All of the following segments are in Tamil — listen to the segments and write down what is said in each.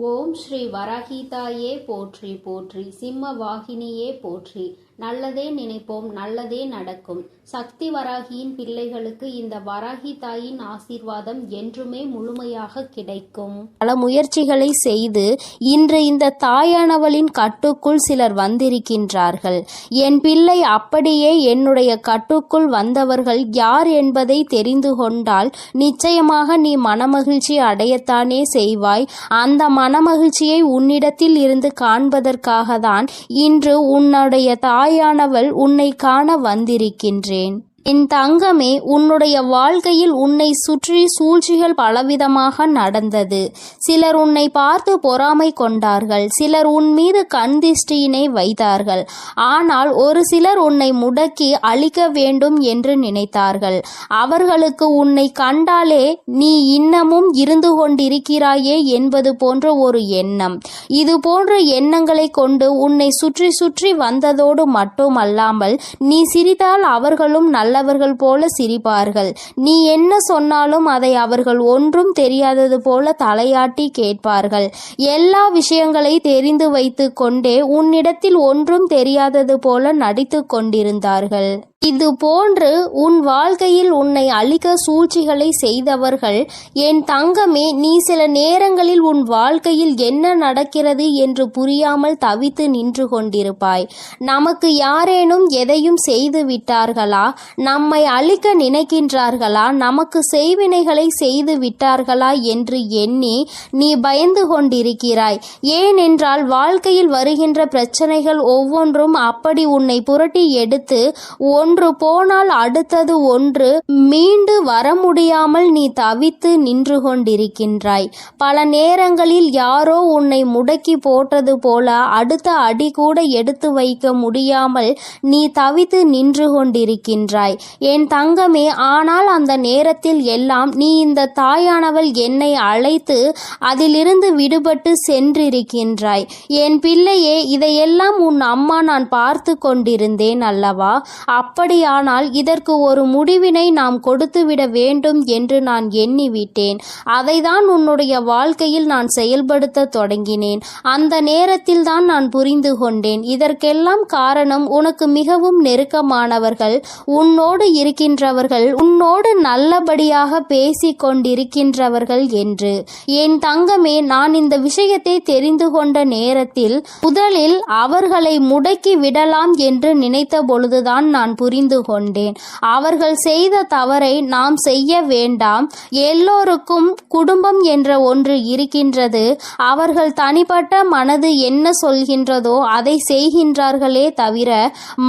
ஓம் ஸ்ரீ வராகிதாயே போற்றி போற்றி, சிம்ம வாகினியே போற்றி. நல்லதே நினைப்போம், நல்லதே நடக்கும். சக்தி வராகியின் பிள்ளைகளுக்கு இந்த வராகி தாயின் ஆசீர்வாதம் என்றுமே முழுமையாக கிடைக்கும். பல முயற்சிகளை செய்து இன்று இந்த தாயானவளின் கட்டுக்குள் சிலர் வந்திருக்கின்றார்கள். என் பிள்ளை அப்படியே என்னுடைய கட்டுக்குள் வந்தவர்கள் யார் என்பதை தெரிந்து கொண்டால் நிச்சயமாக நீ மனமகிழ்ச்சி அடையத்தானே செய்வாய். அந்த மனமகிழ்ச்சியை உன்னிடத்தில் இருந்து காண்பதற்காக தான் இன்று உன்னுடைய தாயானவள் உன்னை காண வந்திருக்கின்றேன். என் தங்கமே, உன்னுடைய வாழ்க்கையில் உன்னை சுற்றி சூழ்ச்சிகள் பலவிதமாக நடந்தது. சிலர் உன்னை பார்த்து பொறாமை கொண்டார்கள், சிலர் உன் மீது கண் திஷ்டியினை வைத்தார்கள். ஆனால் ஒரு சிலர் உன்னை முடக்கி அழிக்க வேண்டும் என்று நினைத்தார்கள். அவர்களுக்கு உன்னை கண்டாலே நீ இன்னமும் இருந்து கொண்டிருக்கிறாயே என்பது போன்ற ஒரு எண்ணம். இது போன்ற எண்ணங்களை கொண்டு உன்னை சுற்றி சுற்றி வந்ததோடு மட்டுமல்லாமல் நீ சிரித்தால் அவர்களும் நல்லவர்கள் போல சிரிப்பார்கள். நீ என்ன சொன்னாலும் அதை அவர்கள் ஒன்றும் தெரியாதது போல தலையாட்டி கேட்பார்கள். எல்லா விஷயங்களை தெரிந்து வைத்து கொண்டே உன்னிடத்தில் ஒன்றும் தெரியாதது போல நடித்து கொண்டிருந்தார்கள். இது போன்று உன் வாழ்க்கையில் உன்னை அழிக்க சூழ்ச்சிகளை செய்தவர்கள் என் தங்கமே, நீ சில நேரங்களில் உன் வாழ்க்கையில் என்ன நடக்கிறது என்று புரியாமல் தவித்து நின்று கொண்டிருப்பாய். நமக்கு யாரேனும் எதையும் செய்து விட்டார்களா, நம்மை அழிக்க நினைக்கின்றார்களா, நமக்கு செய்வினைகளை செய்து விட்டார்களா என்று எண்ணி நீ பயந்து கொண்டிருக்கிறாய். ஏனென்றால் வாழ்க்கையில் வருகின்ற பிரச்சனைகள் ஒவ்வொன்றும் அப்படி உன்னை புரட்டி எடுத்து ஒன்று போனால் அடுத்தது ஒன்று மீண்டு வர முடியாமல் நீ தவித்து நின்று கொண்டிருக்கின்றாய். பல நேரங்களில் யாரோ உன்னை முடக்கி போட்டது போல அடுத்த அடி கூட எடுத்து வைக்க முடியாமல் நீ தவித்து நின்று கொண்டிருக்கின்றாய் என் தங்கமே. ஆனால் அந்த நேரத்தில் எல்லாம் நீ இந்த தாயானவள் என்னை அழைத்து அதிலிருந்து விடுபட்டு சென்றிருக்கின்றாய். என் பிள்ளையே, இதையெல்லாம் உன் அம்மா நான் பார்த்து கொண்டிருந்தேன் அல்லவா? அப்படியானால் இதற்கு ஒரு முடிவினை நாம் கொடுத்துவிட வேண்டும் என்று நான் எண்ணிவிட்டேன். அதைதான் உன்னுடைய வாழ்க்கையில் நான் செயல்படுத்த தொடங்கினேன். அந்த நேரத்தில் தான் நான் புரிந்து கொண்டேன், இதற்கெல்லாம் காரணம் உனக்கு மிகவும் நெருக்கமானவர்கள், உன்னோடு இருக்கின்றவர்கள், உன்னோடு நல்லபடியாக பேசி கொண்டிருக்கின்றவர்கள் என்று. என் தங்கமே, நான் இந்த விஷயத்தை தெரிந்து கொண்ட நேரத்தில் முதலில் அவர்களை முடக்கி விடலாம் என்று நினைத்த பொழுதுதான் நான் புரிந்து கொண்டேன். அவர்கள் செய்த தவறை நாம் செய்ய வேண்டாம். எல்லோருக்கும் குடும்பம் என்ற ஒன்று இருக்கின்றது. அவர்கள் தனிப்பட்ட மனது என்ன சொல்கின்றதோ அதை செய்கின்றார்களே தவிர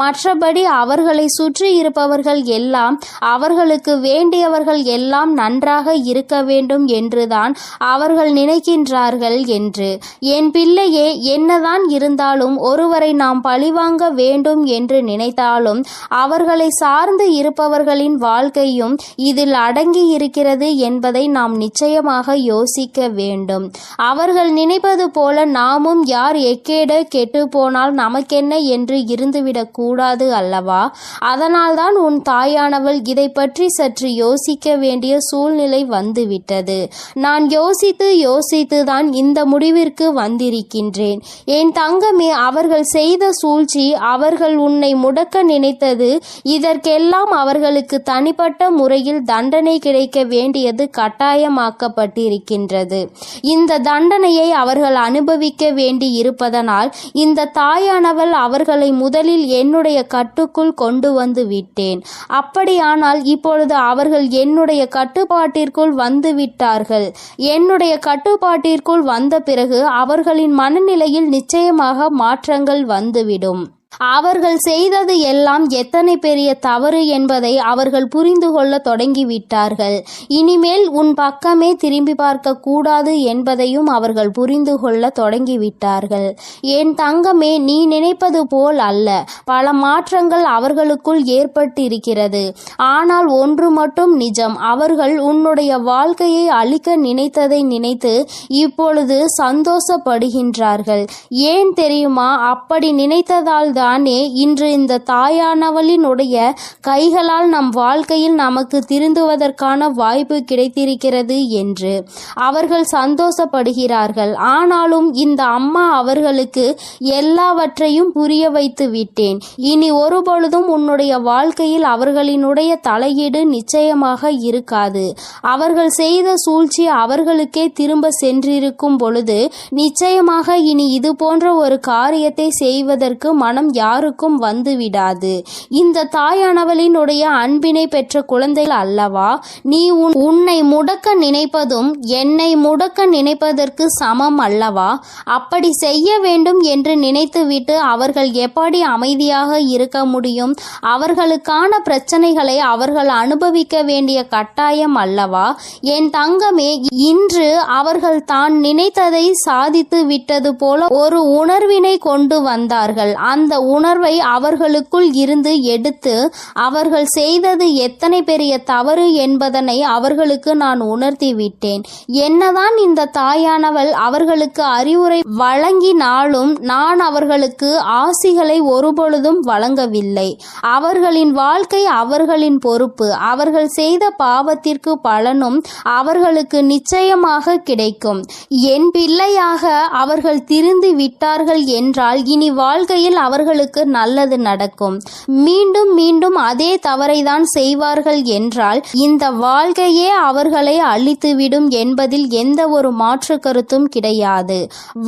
மற்றபடி அவர்களை சுற்றி இருப்பவர்கள் எல்லாம் அவர்களுக்கு வேண்டியவர்கள் எல்லாம் நன்றாக இருக்க வேண்டும் என்றுதான் அவர்கள் நினைக்கின்றார்கள் என்று. என் பிள்ளையே, என்னதான் இருந்தாலும் ஒருவரை நாம் பழிவாங்க வேண்டும் என்று நினைத்தாலும் அவர்களை சார்ந்து இருப்பவர்களின் வாழ்க்கையும் இதில் அடங்கி இருக்கிறது என்பதை நாம் நிச்சயமாக யோசிக்க வேண்டும். அவர்கள் நினைப்பது போல நாமும் யார் எக்கேட கெட்டு போனால் நமக்கென்ன என்று இருந்துவிடக் கூடாது அல்லவா? அதனால்தான் உன் தாயானவள் இதை பற்றி சற்று யோசிக்க வேண்டிய சூழ்நிலை வந்துவிட்டது. நான் யோசித்து தான் இந்த முடிவிற்கு வந்திருக்கின்றேன். என் தங்கமே, அவர்கள் செய்த சூழ்ச்சி, அவர்கள் உன்னை முடக்க நினைத்தது, இதற்கெல்லாம் அவர்களுக்கு தனிப்பட்ட முறையில் தண்டனை கிடைக்க வேண்டியது கட்டாயமாக்கப்பட்டிருக்கின்றது. இந்த தண்டனையை அவர்கள் அனுபவிக்க வேண்டி இருப்பதனால் இந்த தாயானவள் அவர்களை முதலில் என்னுடைய கட்டுக்குள் கொண்டு வந்து விட்டேன். அப்படியானால் இப்பொழுது அவர்கள் என்னுடைய கட்டுப்பாட்டிற்குள் வந்து விட்டார்கள். என்னுடைய கட்டுப்பாட்டிற்குள் வந்த பிறகு அவர்களின் மனநிலையில் நிச்சயமாக மாற்றங்கள் வந்துவிடும். அவர்கள் செய்தது எல்லாம் எத்தனை பெரிய தவறு என்பதை அவர்கள் புரிந்து கொள்ள தொடங்கிவிட்டார்கள். இனிமேல் உன் பக்கமே திரும்பி பார்க்க கூடாது என்பதையும் அவர்கள் புரிந்து கொள்ள தொடங்கிவிட்டார்கள். என் தங்கமே, நீ நினைப்பது போல் அல்ல. பல மாற்றங்கள் அவர்களுக்குள் ஏற்பட்டிருக்கிறது. ஆனால் ஒன்று மட்டும் நிஜம், அவர்கள் உன்னுடைய வாழ்க்கையை அழிக்க நினைத்ததை நினைத்து இப்பொழுது சந்தோஷப்படுகின்றார்கள். ஏன் தெரியுமா? அப்படி நினைத்ததால் தானே இன்று இந்த தாயானவளினுடைய கைகளால் நம் வாழ்க்கையில் நமக்கு திருந்துவதற்கான வாய்ப்பு கிடைத்திருக்கிறது என்று அவர்கள் சந்தோஷப்படுகிறார்கள். ஆனாலும் இந்த அம்மா அவர்களுக்கு எல்லாவற்றையும் புரிய வைத்து விட்டேன். இனி ஒருபொழுதும் உன்னுடைய வாழ்க்கையில் அவர்களினுடைய தலையீடு நிச்சயமாக இருக்காது. அவர்கள் செய்த சூழ்ச்சி அவர்களுக்கே திரும்ப சென்றிருக்கும் பொழுது நிச்சயமாக இனி இது போன்ற ஒரு காரியத்தை செய்வதற்கு மனம் யாருக்கும் வந்துவிடாது. இந்த தாயானவளினுடைய அன்பினை பெற்ற குழந்தைகள் அல்லவா நீ உன்னை முடக்க நினைப்பதும் என்னை முடக்க நினைப்பதற்கு சமம் அல்லவா? அப்படி செய்ய வேண்டும் என்று நினைத்துவிட்டு அவர்கள் எப்படி அமைதியாக இருக்க முடியும்? அவர்களுக்கான பிரச்சனைகளை அவர்கள் அனுபவிக்க வேண்டிய கட்டாயம் அல்லவா? என் தங்கமே, இன்று அவர்கள் தான் நினைத்ததை சாதித்து விட்டது போல ஒரு உணர்வினை கொண்டு வந்தார்கள். அந்த உணர்வை அவர்களுக்குள் இருந்து எடுத்து அவர்கள் செய்தது எத்தனை பெரிய தவறு என்பதனை அவர்களுக்கு நான் உணர்த்தி விட்டேன். என்னதான் இந்த தாயானவள் அவர்களுக்கு அறிவுரை வழங்கினாலும் நான் அவர்களுக்கு ஆசிகளை ஒருபொழுதும் வழங்கவில்லை. அவர்களின் வாழ்க்கை அவர்களின் பொறுப்பு. அவர்கள் செய்த பாவத்திற்கு பலனும் அவர்களுக்கு நிச்சயமாக கிடைக்கும். என் பிள்ளையாக அவர்கள் திருந்து விட்டார்கள் என்றால் இனி வாழ்க்கையில் அவர்களுக்கு நல்லது நடக்கும். மீண்டும் மீண்டும் அதே தவறை தான் செய்வார்கள் என்றால் இந்த வாழ்க்கையே அவர்களை அழித்துவிடும் என்பதில் எந்த ஒரு மாற்று கருத்தும் கிடையாது.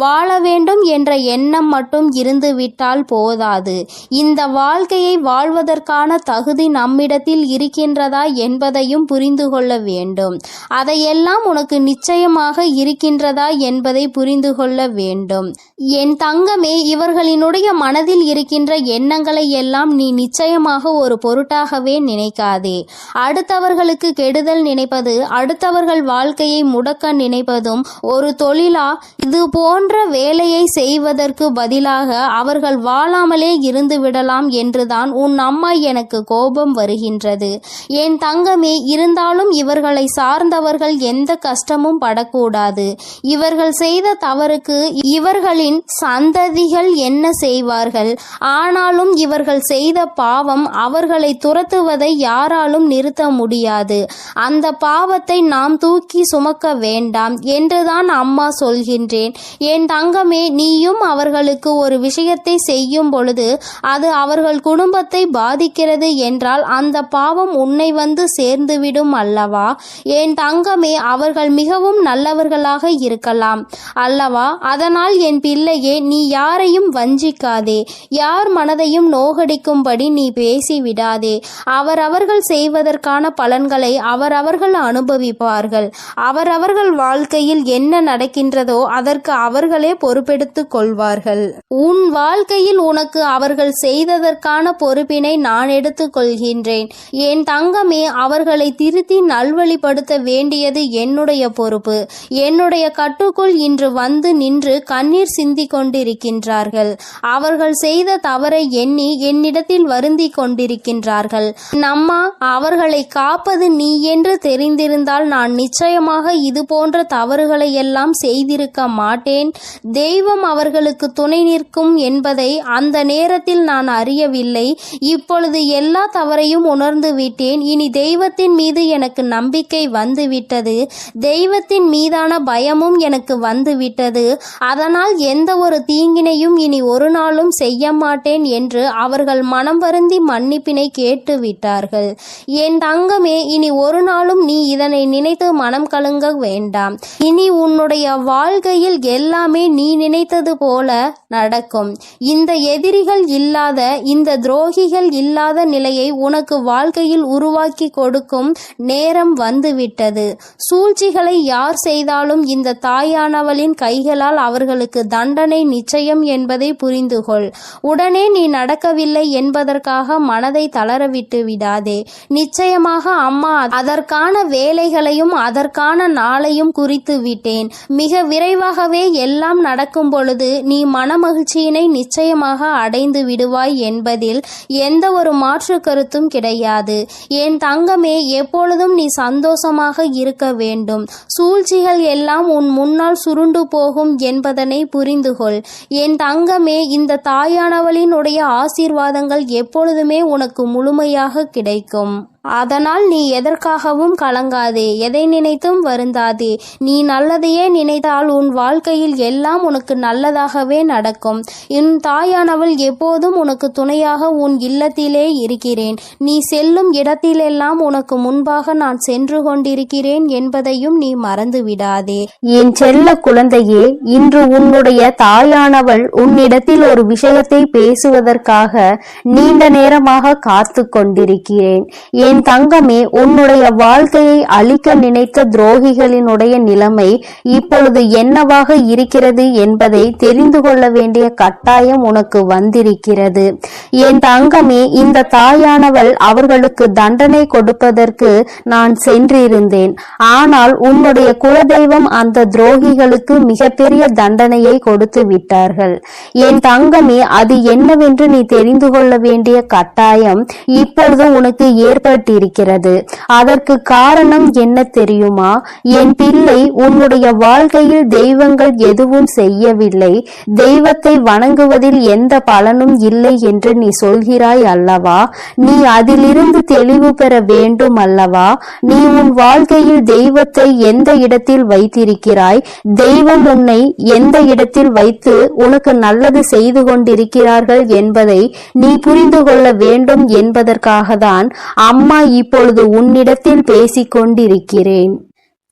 வாழ வேண்டும் என்ற எண்ணம் மட்டும் இருந்துவிட்டால் போதாது. இந்த வாழ்க்கையை வாழ்வதற்கான தகுதி நம்மிடத்தில் இருக்கின்றதா என்பதையும் புரிந்து கொள்ள வேண்டும். அதையெல்லாம் உனக்கு நிச்சயமாக இருக்கின்றதா என்பதை புரிந்து கொள்ள வேண்டும். என் தங்கமே, இவர்களினுடைய மனதில் இருக்கின்ற எண்ணங்களை எல்லாம் நீ நிச்சயமாக ஒரு பொருட்டாகவே நினைக்காதே. அடுத்தவர்களுக்கு கெடுதல் நினைப்பது, அடுத்தவர்கள் வாழ்க்கையை முடக்க நினைப்பதும் ஒரு தொழிலா? இது போன்ற வேலையை செய்வதற்கு பதிலாக அவர்கள் வாழாமலே இருந்து விடலாம் என்றுதான் உன் அம்மா எனக்கு கோபம் வருகின்றது. என் தங்கமே, இருந்தாலும் இவர்களை சார்ந்தவர்கள் எந்த கஷ்டமும் படக்கூடாது. இவர்கள் செய்த தவறுக்கு இவர்களின் சந்ததிகள் என்ன செய்வார்கள்? ஆனாலும் இவர்கள் செய்த பாவம் அவர்களை துரத்துவதை யாராலும் நிறுத்த முடியாது. அந்த பாவத்தை நாம் தூக்கி சுமக்க வேண்டாம் என்றுதான் அம்மா சொல்கின்றேன். என் தங்கமே, நீயும் அவர்களுக்கு ஒரு விஷயத்தை செய்யும் பொழுது அது அவர்கள் குடும்பத்தை பாதிக்கிறது என்றால் அந்த பாவம் உன்னை வந்து சேர்ந்துவிடும் அல்லவா? என் தங்கமே, அவர்கள் மிகவும் நல்லவர்களாக இருக்கலாம் அல்லவா? அதனால் என் பிள்ளையே, நீ யாரையும் வஞ்சிக்காதே. யார் மனதையும் நோகடிக்கும்படி நீ பேசிவிடாதே. அவரவர்கள் செய்வதற்கான பலன்களை அவரவர்கள் அனுபவிப்பார்கள். அவரவர்கள் வாழ்க்கையில் என்ன நடக்கின்றதோ அதற்கு அவர்களே பொறுப்பெடுத்துக் கொள்வார்கள். உன் வாழ்க்கையில் உனக்கு அவர்கள் செய்ததற்கான பொறுப்பினை நான் எடுத்துக் கொள்கின்றேன். என் தங்கமே, அவர்களை திருத்தி நல்வழிப்படுத்த வேண்டியது என்னுடைய பொறுப்பு. என்னுடைய கட்டுக்குள் இன்று வந்து நின்று கண்ணீர் சிந்தி கொண்டிருக்கின்றார்கள். அவர்கள் செய்த தவறை எண்ணி என்னிடத்தில் வருந்தி கொண்டிருக்கின்றார்கள். நம்மா, அவர்களை காப்பது நீ என்று தெரிந்திருந்தால் நான் நிச்சயமாக இது போன்ற தவறுகளை எல்லாம் செய்திருக்க மாட்டேன். தெய்வம் அவர்களுக்கு துணை நிற்கும் என்பதை அந்த நேரத்தில் நான் அறியவில்லை. இப்பொழுது எல்லா தவறையும் உணர்ந்து விட்டேன். இனி தெய்வத்தின் மீது எனக்கு நம்பிக்கை வந்துவிட்டது. தெய்வத்தின் மீதான பயமும் எனக்கு வந்துவிட்டது. அதனால் எந்த ஒரு தீங்கினையும் இனி ஒரு நாளும் செய்ய மாட்டேன் என்று அவர்கள் மனம் வருந்தி மன்னிப்பினை கேட்டு விட்டார்கள். என் தங்கமே, இனி ஒரு நாளும் நீ இதனை நினைத்து மனம் கலங்க வேண்டாம். இனி உன்னுடைய வாழ்க்கையில் எல்லாமே நீ நினைத்தது போல நடக்கும். இந்த எதிரிகள் இல்லாத, இந்த துரோகிகள் இல்லாத நிலையை உனக்கு வாழ்க்கையில் உருவாக்கி கொடுக்கும் நேரம் வந்துவிட்டது. சூழ்ச்சிகளை யார் செய்தாலும் இந்த தாயானவளின் கைகளால் அவர்களுக்கு தண்டனை நிச்சயம் என்பதை புரிந்துகொள். உடனே நீ நடக்கவில்லை என்பதற்காக மனதை தளரவிட்டு விடாதே. நிச்சயமாக அம்மா அதற்கான வேலைகளையும் அதற்கான நாளையும் குறித்து விட்டேன். மிக விரைவாகவே எல்லாம் நடக்கும் பொழுது நீ மனமகிழ்ச்சியினை நிச்சயமாக அடைந்து விடுவாய் என்பதில் எந்த ஒரு மாற்று கருத்தும் கிடையாது. என் தங்கமே, எப்பொழுதும் நீ சந்தோஷமாக இருக்க வேண்டும். சூழ்ச்சிகள் எல்லாம் உன் முன்னால் சுருண்டு போகும் என்பதனை புரிந்துகொள். என் தங்கமே, இந்த தாயா தாயானவளினுடைய ஆசீர்வாதங்கள் எப்பொழுதுமே உனக்கு முழுமையாக கிடைக்கும். அதனால் நீ எதற்காகவும் கலங்காதே, எதை நினைத்தும் வருந்தாதே. நீ நல்லதையே நினைத்தால் உன் வாழ்க்கையில் எல்லாம் உனக்கு நல்லதாகவே நடக்கும். என் தாயானவள் எப்போதும் உனக்கு துணையாக உன் இல்லத்திலே இருக்கிறேன். நீ செல்லும் இடத்திலெல்லாம் உனக்கு முன்பாக நான் சென்று கொண்டிருக்கிறேன் என்பதையும் நீ மறந்து விடாதே. என் செல்ல குழந்தையே, இன்று உன்னுடைய தாயானவள் உன்னிடத்தில் ஒரு விஷயத்தை பேசுவதற்காக நீண்ட நேரமாக காத்து கொண்டிருக்கிறேன். என் தங்கமே, உன்னுடைய வாழ்க்கையை அழிக்க நினைத்த துரோகிகளினுடைய நிலைமை இப்பொழுது என்னவாக இருக்கிறது என்பதை தெரிந்து கொள்ள வேண்டிய கட்டாயம் உனக்கு வந்திருக்கிறது. என் தங்கமே, இந்த தாயானவள் அவர்களுக்கு தண்டனை கொடுப்பதற்கு நான் சென்றிருந்தேன். ஆனால் உன்னுடைய குலதெய்வம் அந்த துரோகிகளுக்கு மிகப்பெரிய தண்டனையை கொடுத்து விட்டார்கள். என் தங்கமே, அது என்னவென்று நீ தெரிந்து கொள்ள வேண்டிய கட்டாயம் இப்பொழுது உனக்கு ஏற்பட்டிருக்கிறது. அதற்கு காரணம் என்ன தெரியுமா? என் பிள்ளை, உன்னுடைய வாழ்க்கையில் தெய்வங்கள் எதுவும் செய்யவில்லை, தெய்வத்தை வணங்குவதில் எந்த பலனும் இல்லை என்று நீ சொல்கிறாய் அல்லவா? நீ அதிலிருந்து தெளிவு பெற வேண்டும் அல்லவா? நீ உன் வாழ்க்கையில் தெய்வத்தை எந்த இடத்தில் வைத்திருக்கிறாய், தெய்வம் உன்னை எந்த இடத்தில் வைத்து உனக்கு நல்லது செய்து கொண்டிருக்கிறார்கள் என்பதை நீ புரிந்து கொள்ள வேண்டும் என்பதற்காக தான் அம்மா இப்பொழுது உன்னிடத்தில் பேசிக் கொண்டிருக்கிறேன்.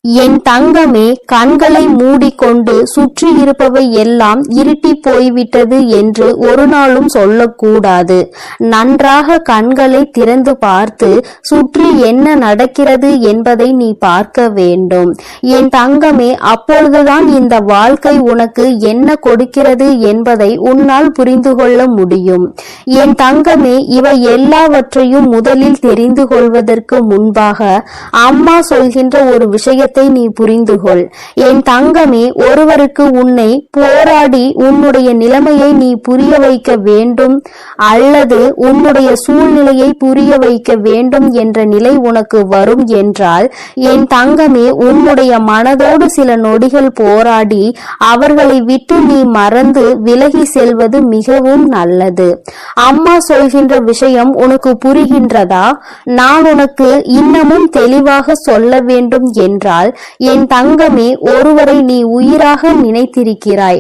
என் தங்கமே, கண்களை மூடிக்கொண்டு சுற்றி இருப்பவை எல்லாம் இருட்டி போய்விட்டது என்று ஒரு நாளும் சொல்லக்கூடாது. நன்றாக கண்களை திறந்து பார்த்து சுற்றி என்ன நடக்கிறது என்பதை நீ பார்க்க வேண்டும். என் தங்கமே, அப்பொழுதுதான் இந்த வாழ்க்கை உனக்கு என்ன கொடுக்கிறது என்பதை உன்னால் புரிந்து கொள்ள முடியும். என் தங்கமே, இவை எல்லாவற்றையும் முதலில் தெரிந்து கொள்வதற்கு முன்பாக அம்மா சொல்கின்ற ஒரு விஷயத்தை நீ புரிந்து கொள். என் தங்கமே, ஒருவருக்கு உன்னை போராடி உன்னுடைய நிலைமையை நீ புரிய வைக்க வேண்டும் அல்லது உன்னுடைய சூழ்நிலையை புரிய வைக்க வேண்டும் என்ற நிலை உனக்கு வரும் என்றால், என் தங்கமே, உன்னுடைய மனதோடு சில நொடிகள் போராடி அவர்களை விட்டு நீ மறந்து விலகி செல்வது மிகவும் நல்லது. அம்மா சொல்கின்ற விஷயம் உனக்கு புரிகின்றதா? நான் உனக்கு இன்னமும் தெளிவாக சொல்ல வேண்டும் என்றால், என் தங்கமே, ஒருவரை நீ உயிராக நினைத்திருக்கிறாய்.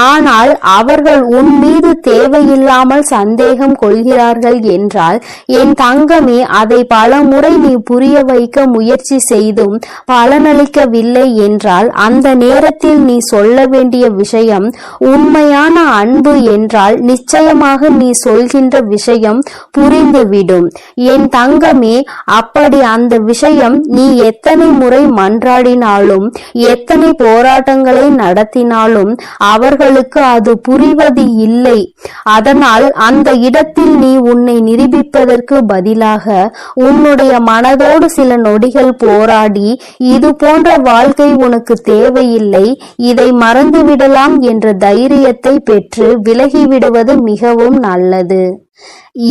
ஆனால் அவர்கள் உன் மீது தேவையில்லாமல் சந்தேகம் கொள்கிறார்கள் என்றால், என் தங்கமே, அதை பல முறை நீ புரிய வைக்க முயற்சி செய்தும் பலனளிக்கவில்லை என்றால், அந்த நேரத்தில் நீ சொல்ல வேண்டிய விஷயம் உண்மையான அன்பு என்றால் நிச்சயமாக நீ சொல்கின்ற விஷயம் புரிந்துவிடும். என் தங்கமே, அப்படி அந்த விஷயம் நீ எத்தனை முறை மன்றாடினாலும் எத்தனை போராட்டங்களை நடத்தினாலும் அவர்களுக்கு அது புரிவது இல்லை. அதனால் அந்த இடத்தில் நீ உன்னை நிரூபிப்பதற்கு பதிலாக உன்னுடைய மனதோடு சில நொடிகள் போராடி இது போன்ற வாழ்க்கை உனக்கு தேவையில்லை, இதை மறந்துவிடலாம் என்ற தைரியத்தை பெற்று விலகிவிடுவது மிகவும் நல்லது.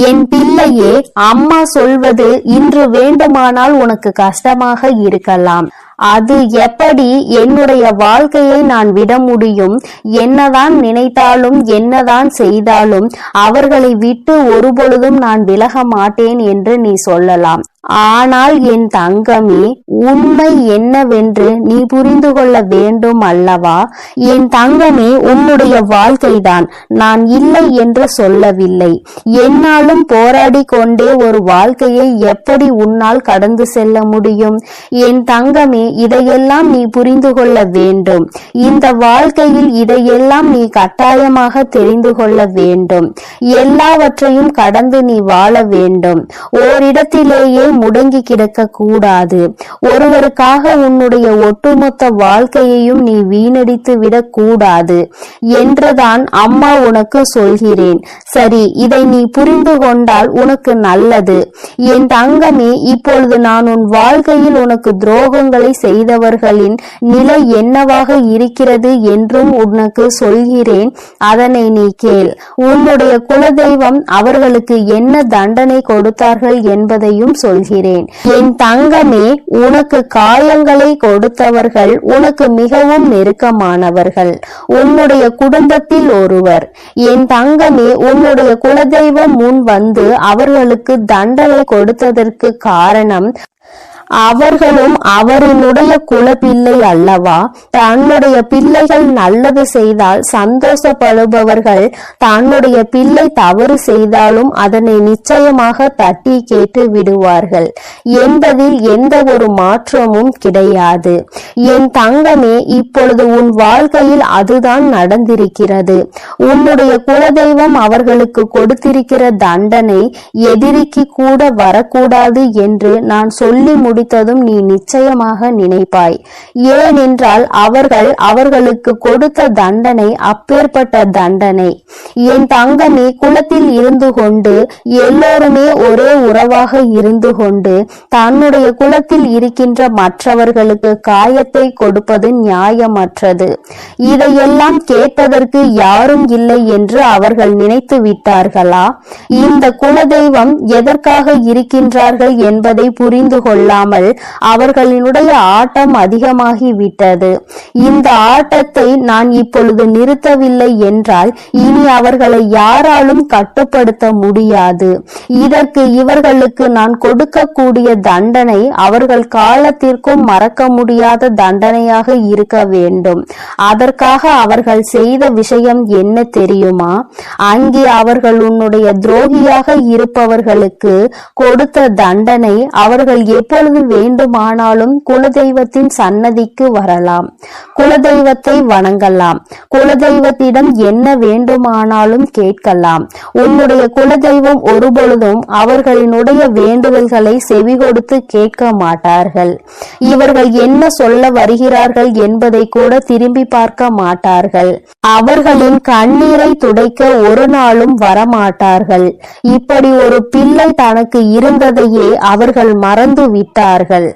என் பிள்ளையே, அம்மா சொல்வது இன்று வேண்டுமானால் உனக்கு கஷ்டமாக இருக்கலாம். அது எப்படி என்னுடைய வாழ்க்கையை நான் விட முடியும்? என்னதான் நினைத்தாலும் என்னதான் செய்தாலும் அவர்களை விட்டு ஒருபொழுதும் நான் விலக மாட்டேன் என்று நீ சொல்லலாம். ஆனால் என் தங்கமே, உண்மை என்னவென்று நீ புரிந்து கொள்ள வேண்டும் அல்லவா? என் தங்கமே, உன்னுடைய வாழ்க்கைதான், நான் இல்லை என்று சொல்லவில்லை. என்னாலும் போராடி கொண்டே ஒரு வாழ்க்கையை எப்படி உன்னால் கடந்து செல்ல முடியும்? என் தங்கமே, இதையெல்லாம் நீ புரிந்து கொள்ள வேண்டும். இந்த வாழ்க்கையில் இதையெல்லாம் நீ கட்டாயமாக தெரிந்து கொள்ள வேண்டும். எல்லாவற்றையும் கடந்து நீ வாழ வேண்டும். ஓரிடத்திலேயே முடங்கி கிடக்க கூடாது. ஒருவருக்காக உன்னுடைய ஒட்டுமொத்த வாழ்க்கையையும் நீ வீணடித்து விடக் கூடாது என்றுதான் அம்மா உனக்கு சொல்கிறேன். சரி, இதை நீ புரிந்து கொண்டால் உனக்கு நல்லது. என் தங்கமே, இப்பொழுது நான் உன் வாழ்க்கையில் உனக்கு துரோகங்களை செய்தவர்களின் நிலை என்னவாக இருக்கிறது என்றும் உனக்கு சொல்கிறேன். அதனை நீ கேள். உன்னுடைய குலதெய்வம் அவர்களுக்கு என்ன தண்டனை கொடுத்தார்கள் என்பதையும் சொல்கிறேன். சொல்கிறேன். என் தங்கமே, உனக்கு காயங்களை கொடுத்தவர்கள் உனக்கு மிகவும் நெருக்கமானவர்கள், உன்னுடைய குடும்பத்தில் ஒருவர். என் தங்கமே, உன்னுடைய குலதெய்வம் முன் வந்து அவர்களுக்கு தண்டனை கொடுத்ததற்கு காரணம் அவர்களும் அவரினுடைய குலப்பிள்ளை அல்லவா? தன்னுடைய பிள்ளைகள் நல்லது செய்தால் சந்தோஷப்படுபவர்கள் தன்னுடைய பிள்ளை தவறு செய்தாலும் அதனை நிச்சயமாக தட்டி கேட்டு விடுவார்கள் என்பதில் எந்த ஒரு மாற்றமும் கிடையாது. என் தங்கமே, இப்பொழுது உன் வாழ்க்கையில் அதுதான் நடந்திருக்கிறது. உன்னுடைய குலதெய்வம் அவர்களுக்கு கொடுத்திருக்கிற தண்டனை எதிரிக்கு கூட வரக்கூடாது என்று நான் சொல்லி முடித்ததும் நீ நிச்சயமாக நினைப்பாய். ஏனென்றால் அவர்களுக்கு கொடுத்த தண்டனை அப்பேற்பட்ட தண்டனை. என் தங்கமே, குலத்தில் இருந்து கொண்டு எல்லோருமே ஒரே உறவாக இருந்து கொண்டு தன்னுடைய குலத்தில் இருக்கின்ற மற்றவர்களுக்கு காயத்தை கொடுப்பது நியாயமற்றது. இதையெல்லாம் கேட்பதற்கு யாரும் இல்லை என்று அவர்கள் நினைத்து விட்டார்களா? இந்த குலதெய்வம் எதற்காக இருக்கின்றார்கள் என்பதை புரிந்து கொள்ளாமல் அவர்களினுடைய ஆட்டம் அதிகமாகி விட்டது. இந்த ஆட்டத்தை நான் இப்பொழுது நிறுத்தவில்லை என்றால் இனி அவர்களை யாராலும் கட்டுப்படுத்த முடியாது. இதற்கு இவர்களுக்கு நான் கொடுக்கக்கூடிய தண்டனை அவர்கள் காலத்திற்கும் மறக்க முடியாத தண்டனையாக இருக்க வேண்டும். அதற்காக அவர்கள் செய்த விஷயம் என்ன தெரியுமா? அங்கே அவர்கள் உன்னுடைய துரோகியாக இருப்பவர்களுக்கு கொடுத்த தண்டனை அவர்கள் எப்பொழுது வேண்டுமானாலும் குலதெய்வத்தின் சன்னதிக்கு வரலாம், குலதெய்வத்தை வணங்கலாம், குலதெய்வத்திடம் என்ன வேண்டுமானாலும் கேட்கலாம். உன்னுடைய குலதெய்வம் ஒருபொழுதும் அவர்களினுடைய வேண்டுதல்களை செவி கொடுத்து கேட்க மாட்டார்கள். இவர்கள் என்ன சொல்ல வருகிறார்கள் என்பதை கூட திரும்பி பார்க்க மாட்டார்கள். அவர்களின் கண்ணீரை துடைக்க ஒரு நாளும் வரமாட்டார்கள். இப்படி ஒரு பிள்ளை தனக்கு இருந்ததையே அவர்கள் மறந்து விட்டார்கள்.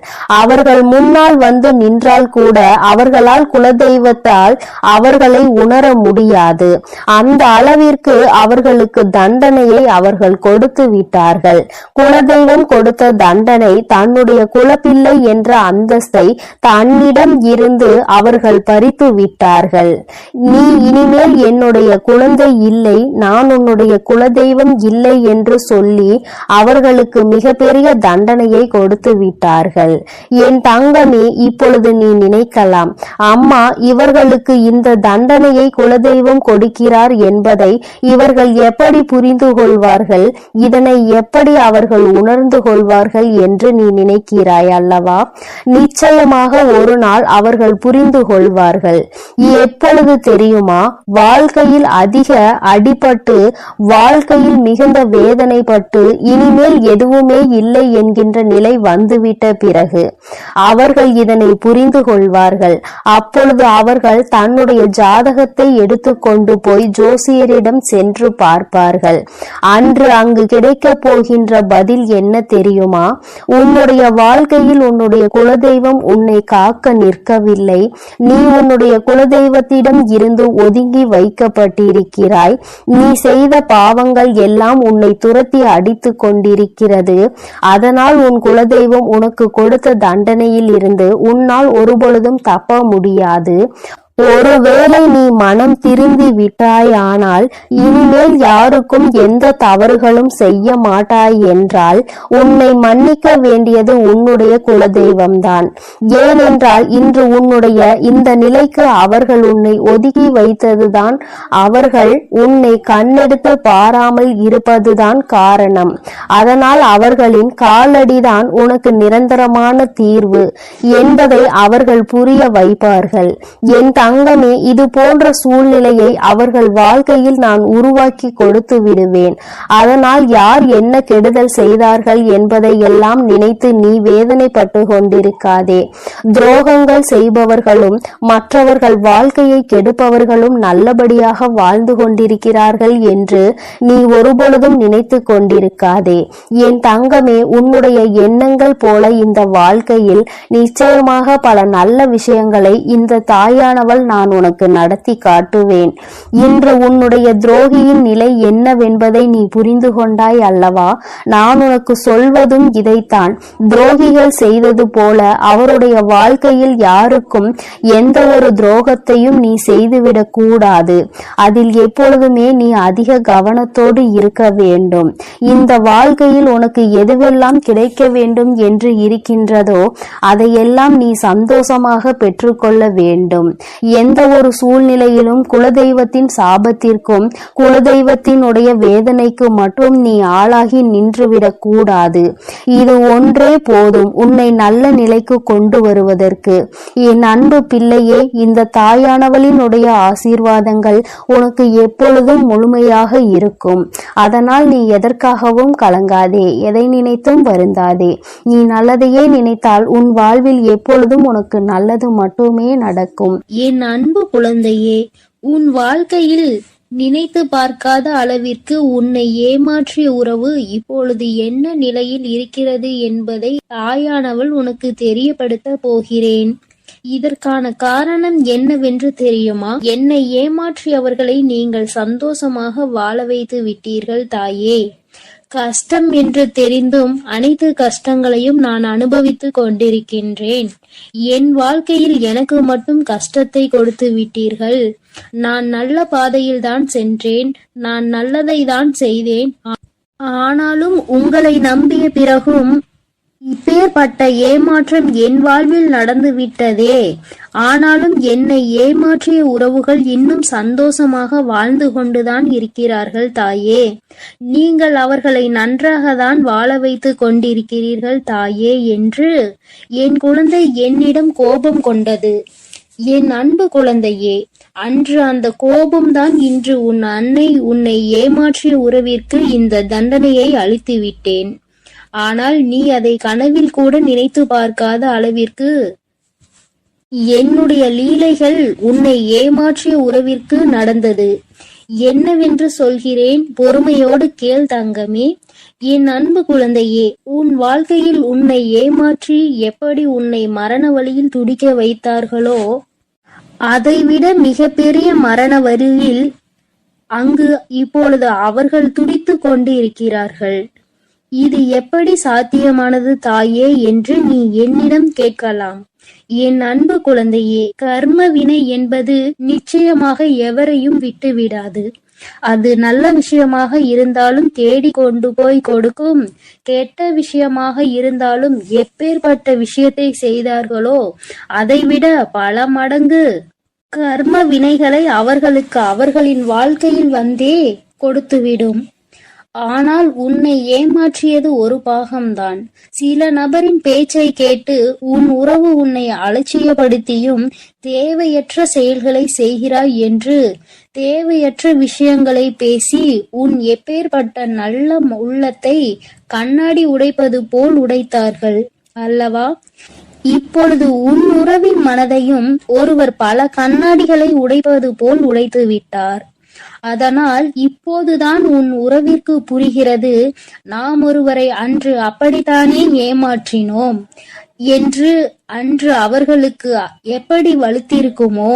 அவர்கள் முன்னால் வந்து நின்றால் கூட அவர்களால் குலதெய்வத்தால் அவர்களை உணர முடியாது. அந்த அளவிற்கு அவர்களுக்கு தண்டனையை அவர்கள் கொடுத்து விட்டார்கள். குலதெய்வம் கொடுத்த தண்டனை தன்னுடைய குலப்பிள்ளை என்ற அந்தஸ்தை தன்னிடம் இருந்து அவர்கள் பறித்து விட்டார்கள். நீ இனிமேல் என்னுடைய குழந்தை இல்லை, நான் உன்னுடைய குலதெய்வம் இல்லை என்று சொல்லி அவர்களுக்கு மிகப்பெரிய தண்டனையை கொடுத்து விட்டார்கள். என் தங்கமே, இப்பொழுது நீ நினைக்கலாம், அம்மா இவர்களுக்கு இந்த தண்டனையை குலதெய்வம் கொடுக்கிறார் என்பதை இவர்கள் எப்படி புரிந்து கொள்வார்கள், இதனை எப்படி அவர்கள் உணர்ந்து கொள்வார்கள் என்று நீ நினைக்கிறாய் அல்லவா? நிச்சயமாக ஒரு நாள் அவர்கள் புரிந்து கொள்வார்கள். எப்பொழுது தெரியுமா? வாழ்க்கையில் அதிக அடிபட்டு வாழ்க்கையில் மிகுந்த வேதனைப்பட்டு இனிமேல் எதுவுமே இல்லை என்கின்ற நிலை வந்துவிட்ட பிறகு அவர்கள் இதனை புரிந்து கொள்வார்கள். அப்பொழுது அவர்கள் தன்னுடைய ஜாதகத்தை எடுத்து கொண்டு போய் ஜோசியரிடம் சென்று பார்ப்பார்கள். அன்று அங்கு கிடைக்க போகின்ற பதில் என்ன தெரியுமா? உன்னுடைய வாழ்க்கையில் உன்னுடைய குலதெய்வம் உன்னை காக்க நிற்கவில்லை. நீ உன்னுடைய குலதெய்வத்திடம் இருந்து ஒதுங்கி வைக்கப்பட்டிருக்கிறாய். நீ செய்த பாவங்கள் எல்லாம் உன்னை துரத்தி அடித்து கொண்டிருக்கிறது. அதனால் உன் குலதெய்வம் உனக்கு கொடுத்த தண்டனையில் இருந்து உன்னால் ஒருபொழுதும் தப்ப முடியாது. ஒருவேளை நீ மனம் திரும்பி விட்டாயானால் இனிமேல் யாருக்கும் எந்த தவறுகளும் செய்ய மாட்டாய் என்றால் உன்னை மன்னிக்க வேண்டியது உன்னுடைய குலதெய்வம்தான். ஏனென்றால் இன்று உன்னுடைய இந்த நிலைக்கு அவர்கள் உன்னை ஒதுக்கி வைத்ததுதான், அவர்கள் உன்னை கண்ணெடுத்து பாராமல் இருப்பதுதான் காரணம். அதனால் அவர்களின் காலடிதான் உனக்கு நிரந்தரமான தீர்வு என்பதை அவர்கள் புரிய வைப்பார்கள். என் தங்கமே, இது போன்ற சூழ்நிலையை அவர்கள் வாழ்க்கையில் நான் உருவாக்கி கொடுத்து விடுவேன். அதனால் யார் என்ன கெடுதல் செய்தார்கள் என்பதை எல்லாம் நினைத்து நீ வேதனைப்பட்டு கொண்டிருக்காதே. துரோகங்கள் செய்பவர்களும் மற்றவர்கள் வாழ்க்கையை கெடுப்பவர்களும் நல்லபடியாக வாழ்ந்து கொண்டிருக்கிறார்கள் என்று நீ ஒருபொழுதும் நினைத்து கொண்டிருக்காதே. என் தங்கமே, உன்னுடைய எண்ணங்கள் போல இந்த வாழ்க்கையில் நிச்சயமாக பல நல்ல விஷயங்களை இந்த தாயானவள் என்றால் நான் உனக்கு நடத்தி காட்டுவேன். இன்று உன்னுடைய துரோகியின் நிலை என்னவென்பதை நீ புரிந்து கொண்டாய் அல்லவா? நான் உனக்கு சொல்வதும் இதைத்தான். துரோகிகள் செய்தது போல அவருடைய வாழ்க்கையில் யாருக்கும் எந்த ஒரு துரோகத்தையும் நீ செய்துவிடக் கூடாது. அதில் எப்பொழுதுமே நீ அதிக கவனத்தோடு இருக்க வேண்டும். இந்த வாழ்க்கையில் உனக்கு எதுவெல்லாம் கிடைக்க வேண்டும் என்று இருக்கின்றதோ அதையெல்லாம் நீ சந்தோஷமாக பெற்றுக்கொள்ள வேண்டும். எந்த ஒரு சூழ்நிலையிலும் குலதெய்வத்தின் சாபத்திற்கும் குலதெய்வத்தினுடைய வேதனைக்கு மட்டும் நீ ஆளாகி நின்றுவிடக் கூடாது. இது ஒன்றே போதும் உன்னை நல்ல நிலைக்கு கொண்டு வருவதற்கு. என் அன்பு பிள்ளையே, இந்த தாயானவளினுடைய ஆசீர்வாதங்கள் உனக்கு எப்பொழுதும் முழுமையாக இருக்கும். அதனால் நீ எதற்காகவும் கலங்காதே, எதை நினைத்தும் வருந்தாதே. நீ நல்லதையே நினைத்தால் உன் வாழ்வில் எப்பொழுதும் உனக்கு நல்லது மட்டுமே நடக்கும். என் அன்பு குழந்தையே, உன் வாழ்க்கையில் நினைத்து பார்க்காத அளவிற்கு உன்னை ஏமாற்றிய உறவு இப்பொழுது என்ன நிலையில் இருக்கிறது என்பதை தாயானவள் உனக்கு தெரியப்படுத்த போகிறேன். இதற்கான காரணம் என்னவென்று தெரியுமா? என்னை ஏமாற்றியவர்களை நீங்கள் சந்தோஷமாக வாழ வைத்து விட்டீர்கள் தாயே. கஷ்டம் என்று தெரிந்தும் அனைத்து கஷ்டங்களையும் நான் அனுபவித்துக் கொண்டிருக்கின்றேன். என் வாழ்க்கையில் எனக்கு மட்டும் கஷ்டத்தை கொடுத்து விட்டீர்கள். நான் நல்ல பாதையில் தான் சென்றேன், நான் நல்லதை தான் செய்தேன். ஆனாலும் உங்களை நம்பிய பிறகும் இப்பேற்பட்ட ஏமாற்றம் என் வாழ்வில் நடந்து விட்டதே. ஆனாலும் என்னை ஏமாற்றிய உறவுகள் இன்னும் சந்தோஷமாக வாழ்ந்து கொண்டுதான் இருக்கிறார்கள் தாயே. நீங்கள் அவர்களை நன்றாக தான் வாழ வைத்து கொண்டிருக்கிறீர்கள் தாயே என்று என் குழந்தை என்னிடம் கோபம் கொண்டது. என் அன்பு குழந்தையே, அன்று அந்த கோபம்தான் இன்று உன் அன்னை உன்னை ஏமாற்றிய உறவிற்கு இந்த தண்டனையை அளித்து விட்டேன். ஆனால் நீ அதை கனவில் கூட நினைத்து பார்க்காத அளவிற்கு என்னுடைய லீலைகள் உன்னை ஏமாற்றிய உறவிற்கு நடந்தது. என்னவென்று சொல்கிறேன், பொறுமையோடு கேள் தங்கமே. என் அன்பு குழந்தையே, உன் வாழ்க்கையில் உன்னை ஏமாற்றி எப்படி உன்னை மரண வழியில் துடிக்க வைத்தார்களோ அதைவிட மிகப்பெரிய மரண வழியில் அங்கு இப்பொழுது அவர்கள் துடித்து கொண்டு இருக்கிறார்கள். இது எப்படி சாத்தியமானது தாயே என்று நீ என்னிடம் கேட்கலாம். என் அன்பு குழந்தையே, கர்ம வினை என்பது நிச்சயமாக எவரையும் விட்டுவிடாது. அது நல்ல விஷயமாக இருந்தாலும் தேடி கொண்டு போய் கொடுக்கும், கெட்ட விஷயமாக இருந்தாலும் எப்பேற்பட்ட விஷயத்தை செய்தார்களோ அதைவிட பல மடங்கு கர்ம வினைகளை அவர்களுக்கு அவர்களின் வாழ்க்கையில் வந்தே கொடுத்துவிடும். ஆனால் உன்னை ஏமாற்றியது ஒரு பாகம்தான். சில நபரின் பேச்சை கேட்டு உன் உறவு உன்னை அலட்சியப்படுத்தியும் தேவையற்ற செயல்களை செய்கிறாய் என்று தேவையற்ற விஷயங்களை பேசி உன் எப்பேற்பட்ட நல்ல உள்ளத்தை கண்ணாடி உடைப்பது போல் உடைத்தார்கள் அல்லவா? இப்பொழுது உன் உறவின் மனதையும் ஒருவர் பல கண்ணாடிகளை உடைப்பது போல் உடைத்து விட்டார். அதனால் இப்போதுதான் உன் உறவிற்கு புரிகிறது, நாம் ஒருவரை அன்று அப்படித்தானே ஏமாற்றினோம் என்று. அன்று அவர்களுக்கு எப்படி வலுத்திருக்குமோ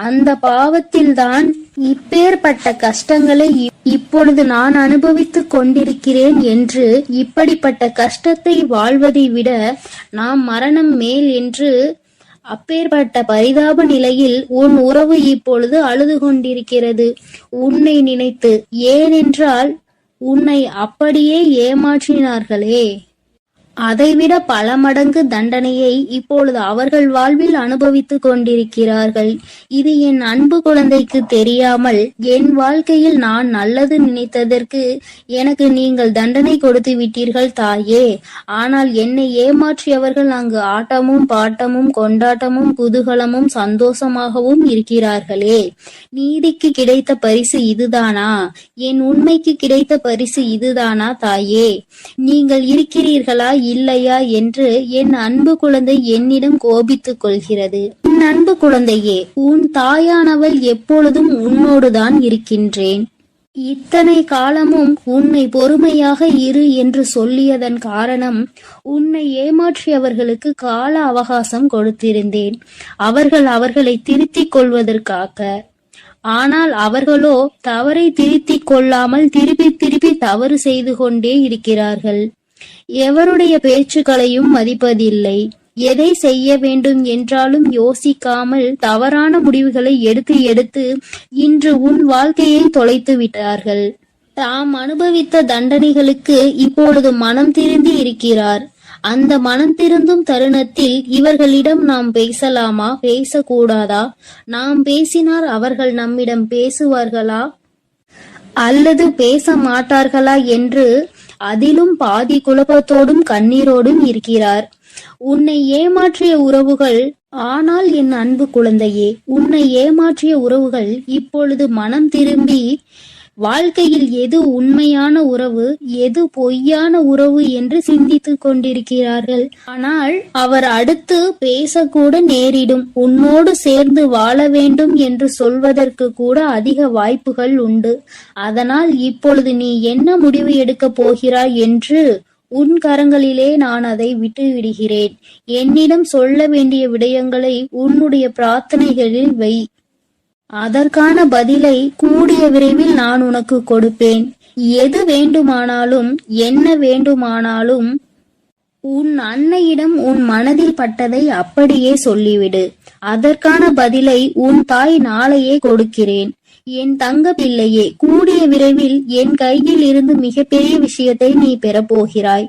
அந்த பாவத்தில்தான் இப்பேற்பட்ட கஷ்டங்களை இப்பொழுது நான் அனுபவித்துக் கொண்டிருக்கிறேன் என்று. இப்படிப்பட்ட கஷ்டத்தை வாழ்வதை விட நாம் மரணம் மேல் என்று அப்பேற்பட்ட பரிதாப நிலையில் உன் உறவு இப்பொழுது அழுது கொண்டிருக்கிறது உன்னை நினைத்து. ஏனென்றால் உன்னை அப்படியே ஏமாற்றினார்களே, அதைவிட பல மடங்கு தண்டனையை இப்பொழுது அவர்கள் வாழ்வில் அனுபவித்துக் கொண்டிருக்கிறார்கள். இது என் அன்பு குழந்தைக்கு தெரியாமல் என் வாழ்க்கையில் நான் நல்லது நினைத்ததற்கு எனக்கு நீங்கள் தண்டனை கொடுத்து விட்டீர்கள் தாயே. ஆனால் என்னை ஏமாற்றியவர்கள் அங்கு ஆட்டமும் பாட்டமும் கொண்டாட்டமும் குதூகலமும் சந்தோஷமாகவும் இருக்கிறார்களே. நீதிக்கு கிடைத்த பரிசு இதுதானா? என் உண்மைக்கு கிடைத்த பரிசு இதுதானா தாயே? நீங்கள் இருக்கிறீர்களா இல்லையா என்று என் அன்பு குழந்தை என்னிடம் கோபித்துக் கொள்கிறது. என் அன்பு குழந்தையே, உன் தாயானவள் எப்பொழுதும் உன்னோடுதான் இருக்கின்றேன். இத்தனை காலமும் உன்னை பொறுமையாக இரு என்று சொல்லியதன் காரணம், உன்னை ஏமாற்றியவர்களுக்கு கால அவகாசம் கொடுத்திருந்தேன், அவர்களை திருத்திக் கொள்வதற்காக. ஆனால் அவர்களோ தவறை திருத்திக் கொள்ளாமல் திருப்பி தவறு செய்து கொண்டே இருக்கிறார்கள். எவருடைய பேச்சுக்களையும் மதிப்பதில்லை. எதை செய்ய வேண்டும் என்றாலும் யோசிக்காமல் தவறான முடிவுகளை எடுத்து இன்று உன் வாழ்க்கையை தொலைத்து விட்டார்கள். தாம் அனுபவித்த தண்டனைகளுக்கு இப்பொழுது மனம் திருந்தி இருக்கிறார். அந்த மனம் திருந்தும் தருணத்தில் இவர்களிடம் நாம் பேசலாமா, பேசக்கூடாதா? நாம் பேசினால் அவர்கள் நம்மிடம் பேசுவார்களா அல்லது பேச மாட்டார்களா என்று அதிலும் பாதி குழப்பத்தோடும் கண்ணீரோடும் இருக்கிறார். உன்னை ஏமாற்றிய உறவுகள், ஆனால் என் அன்பு குழந்தையே, உன்னை ஏமாற்றிய உறவுகள் இப்பொழுது மனம் திரும்பி வாழ்க்கையில் எது உண்மையான உறவு, எது பொய்யான உறவு என்று சிந்தித்துக் கொண்டிருக்கிறார்கள். ஆனால் அவர் அடுத்து பேசக்கூட நேரிடும். உன்னோடு சேர்ந்து வாழ வேண்டும் என்று சொல்வதற்கு கூட அதிக வாய்ப்புகள் உண்டு. அதனால் இப்பொழுது நீ என்ன முடிவு எடுக்கப் போகிறாய் என்று உன் கரங்களிலே நான் அதை விட்டு விடுகிறேன். என்னிடம் சொல்ல வேண்டிய விடயங்களை உன்னுடைய பிரார்த்தனைகளில் வை. அதற்கான பதிலை கூடிய விரைவில் நான் உனக்கு கொடுப்பேன். எது வேண்டுமானாலும், என்ன வேண்டுமானாலும் உன் அன்னையிடம் உன் மனதில் பட்டதை அப்படியே சொல்லிவிடு. அதற்கான பதிலை உன் தாய் நாளையே கொடுக்கிறேன். என் தங்க பிள்ளையே, கூடிய விரைவில் என் கையில் இருந்து மிகப்பெரிய விஷயத்தை நீ பெறப்போகிறாய்.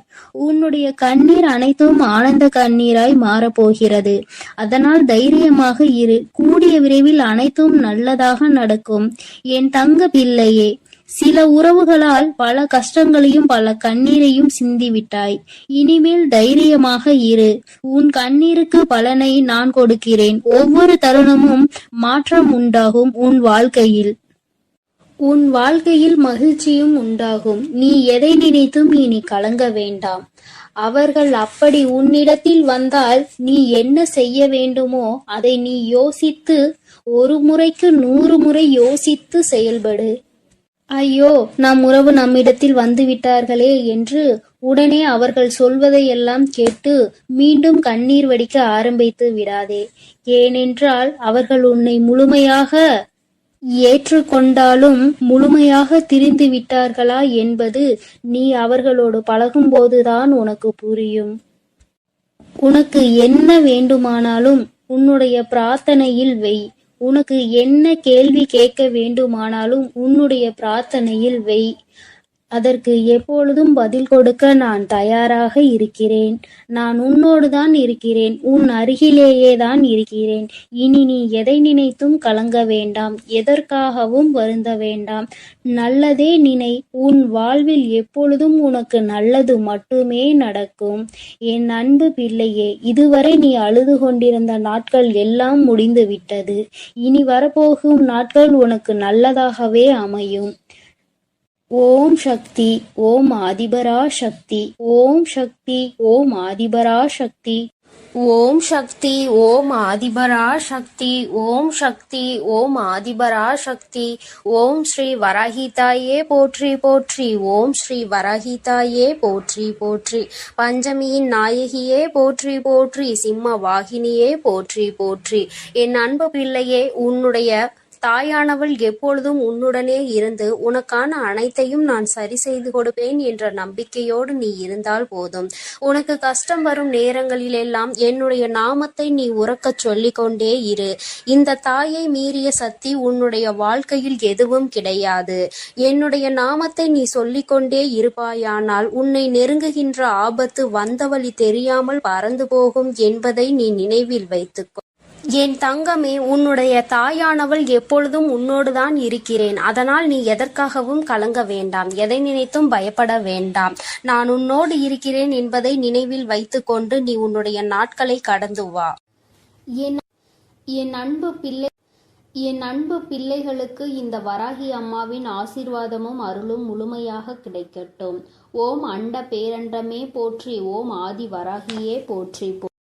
உன்னுடைய கண்ணீர் அனைத்தும் ஆனந்த கண்ணீராய் மாறப்போகிறது. அதனால் தைரியமாக இரு. கூடிய விரைவில் அனைத்தும் நல்லதாக நடக்கும். என் தங்க பிள்ளையே, சில உறவுகளால் பல கஷ்டங்களையும் பல கண்ணீரையும் சிந்திவிட்டாய். இனிமேல் தைரியமாக இரு. உன் கண்ணீருக்கு பலனை நான் கொடுக்கிறேன். ஒவ்வொரு தருணமும் மாற்றம் உண்டாகும். உன் வாழ்க்கையில் மகிழ்ச்சியும் உண்டாகும். நீ எதை நினைத்தும் இனி கலங்க வேண்டாம். அவர்கள் அப்படி உன்னிடத்தில் வந்தால் நீ என்ன செய்ய வேண்டுமோ அதை நீ யோசித்து, ஒரு முறைக்கு 100 முறை யோசித்து செயல்படு. ஐயோ, நம் உறவு நம்மிடத்தில் வந்து விட்டார்களே என்று உடனே அவர்கள் சொல்வதையெல்லாம் கேட்டு மீண்டும் கண்ணீர் வடிக்க ஆரம்பித்து விடாதே. ஏனென்றால் அவர்கள் உன்னை முழுமையாக ஏற்றுக்கொண்டாலும் முழுமையாக திரிந்து விட்டார்களா என்பது நீ அவர்களோடு பழகும்போதுதான் உனக்கு புரியும். உனக்கு என்ன வேண்டுமானாலும் உன்னுடைய பிரார்த்தனையில் வை. உனக்கு என்ன கேள்வி கேட்க வேண்டுமானாலும் உன்னுடைய பிரார்த்தனையில் வை. அதற்கு எப்பொழுதும் பதில் கொடுக்க நான் தயாராக இருக்கிறேன். நான் உன்னோடு தான் இருக்கிறேன். உன் அருகிலேயே தான் இருக்கிறேன். இனி நீ எதை நினைத்தும் கலங்க வேண்டாம். எதற்காகவும் வருந்த வேண்டாம். நல்லதே நினை. உன் வாழ்வில் எப்பொழுதும் உனக்கு நல்லது மட்டுமே நடக்கும். என் அன்பு பிள்ளையே, இதுவரை நீ அழுது கொண்டிருந்த நாட்கள் எல்லாம் முடிந்து விட்டது. இனி வரப்போகும் நாட்கள் உனக்கு நல்லதாகவே அமையும். ஓம் சக்தி, ஓம் ஆதிபரா சக்தி, ஓம் சக்தி, ஓம் ஆதிபரா சக்தி, ஓம் சக்தி, ஓம் ஆதிபரா சக்தி, ஓம் சக்தி, ஓம் ஆதிபரா சக்தி. ஓம் ஸ்ரீ வராஹிதாயே போற்றி போற்றி. ஓம் ஸ்ரீ வராஹிதாயே போற்றி போற்றி. பஞ்சமியின் நாயகியே போற்றி போற்றி. சிம்ம வாகினியே போற்றி போற்றி. என் அன்பு பிள்ளையே, உன்னுடைய தாயானவள் எப்பொழுதும் உன்னுடனே இருந்து உனக்கான அனைத்தையும் நான் சரி செய்து கொடுப்பேன் என்ற நம்பிக்கையோடு நீ இருந்தால் போதும். உனக்கு கஷ்டம் வரும் நேரங்களிலெல்லாம் என்னுடைய நாமத்தை நீ உரக்கச் சொல்லிக் கொண்டே இரு. இந்த தாயை மீறிய சக்தி உன்னுடைய வாழ்க்கையில் எதுவும் கிடையாது. என்னுடைய நாமத்தை நீ சொல்லிக்கொண்டே இருப்பாயானால் உன்னை நெருங்குகின்ற ஆபத்து வந்த வழி தெரியாமல் பறந்து போகும் என்பதை நீ நினைவில் வைத்துக்கோ. என் தங்கமே, உன்னுடைய தாயானவள் எப்பொழுதும் உன்னோடுதான் இருக்கிறேன். அதனால் நீ எதற்காகவும் கலங்க வேண்டாம். எதை நினைத்தும் பயப்பட வேண்டாம். நான் உன்னோடு இருக்கிறேன் என்பதை நினைவில் வைத்துக்கொண்டு நீ உன்னுடைய நாட்களை கடந்து வா. என் அன்பு பிள்ளைகளுக்கு இந்த வராகி அம்மாவின் ஆசீர்வாதமும் அருளும் முழுமையாக கிடைக்கட்டும். ஓம் அண்ட பேரண்டமே போற்றி. ஓம் ஆதி வராகியே போற்றி.